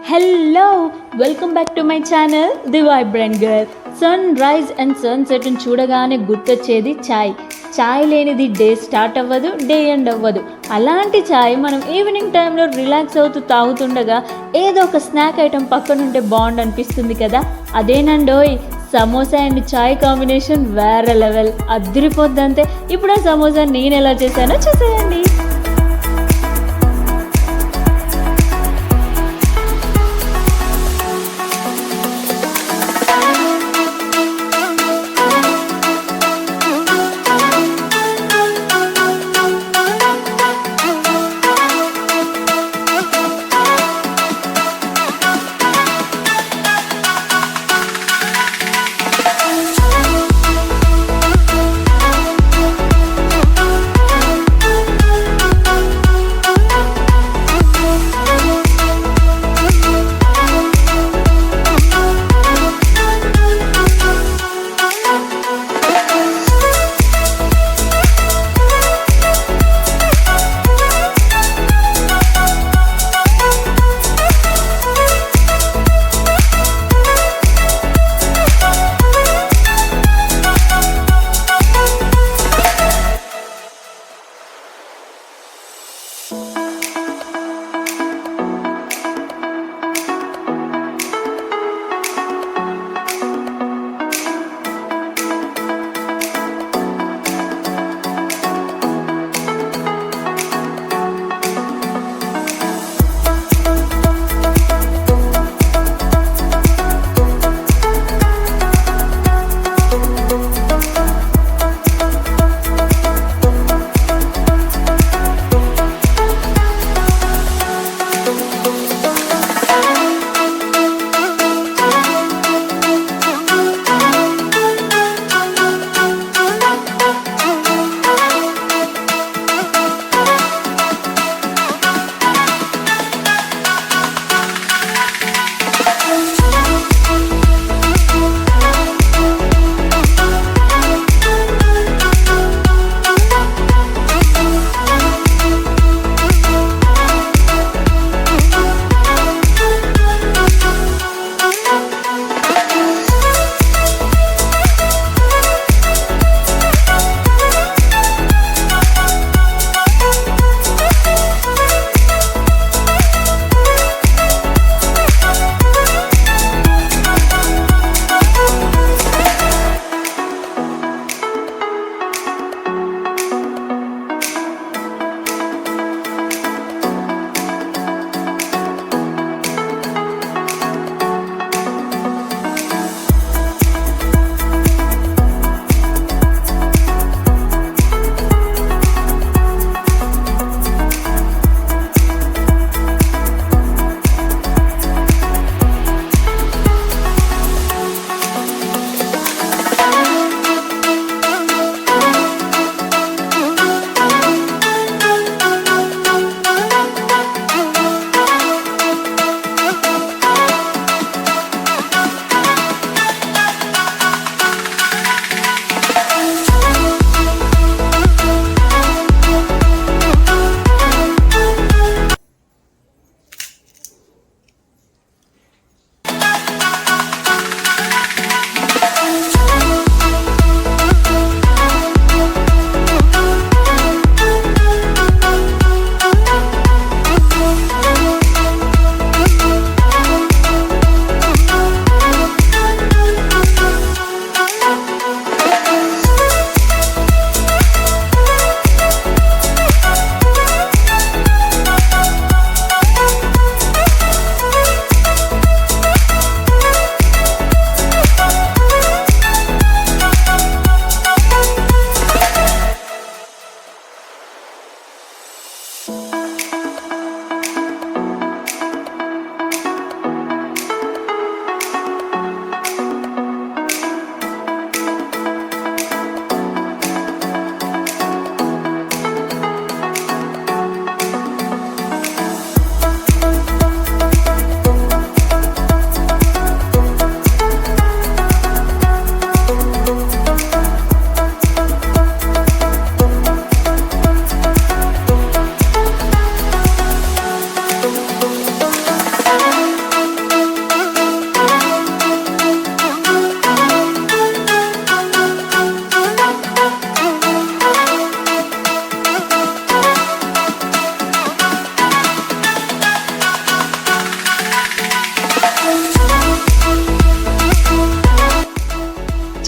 Hello welcome back to my channel the vibrant girl. Sunrise and sunset చూడగానే గుర్తొచ్చేది చాయ్ లేనిది day start అవ్వదు, డే ఎండ్ అవ్వదు. అలాంటి చాయ్ మనం ఈవినింగ్ టైంలో రిలాక్స్ అవుతూ తాగుతుండగా ఏదో ఒక స్నాక్ ఐటెం పక్కనుంటే బాగుండు అనిపిస్తుంది కదా. అదేనండోయ్ సమోసా అండ్ చాయ్ కాంబినేషన్ వేరే లెవెల్, అదిరిపోద్దంతే. ఇప్పుడు ఆ సమోసా నేను ఎలా చేశానో చూసేయండి.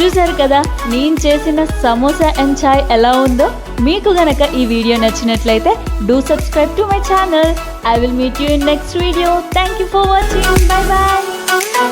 చూసారు కదా నేను చేసిన సమోసా అండ్ చాయ్ ఎలా ఉందో. మీకు గనక ఈ వీడియో నచ్చినట్లయితే do subscribe to my channel. I will meet you in next video. Thank you for watching. Bye bye.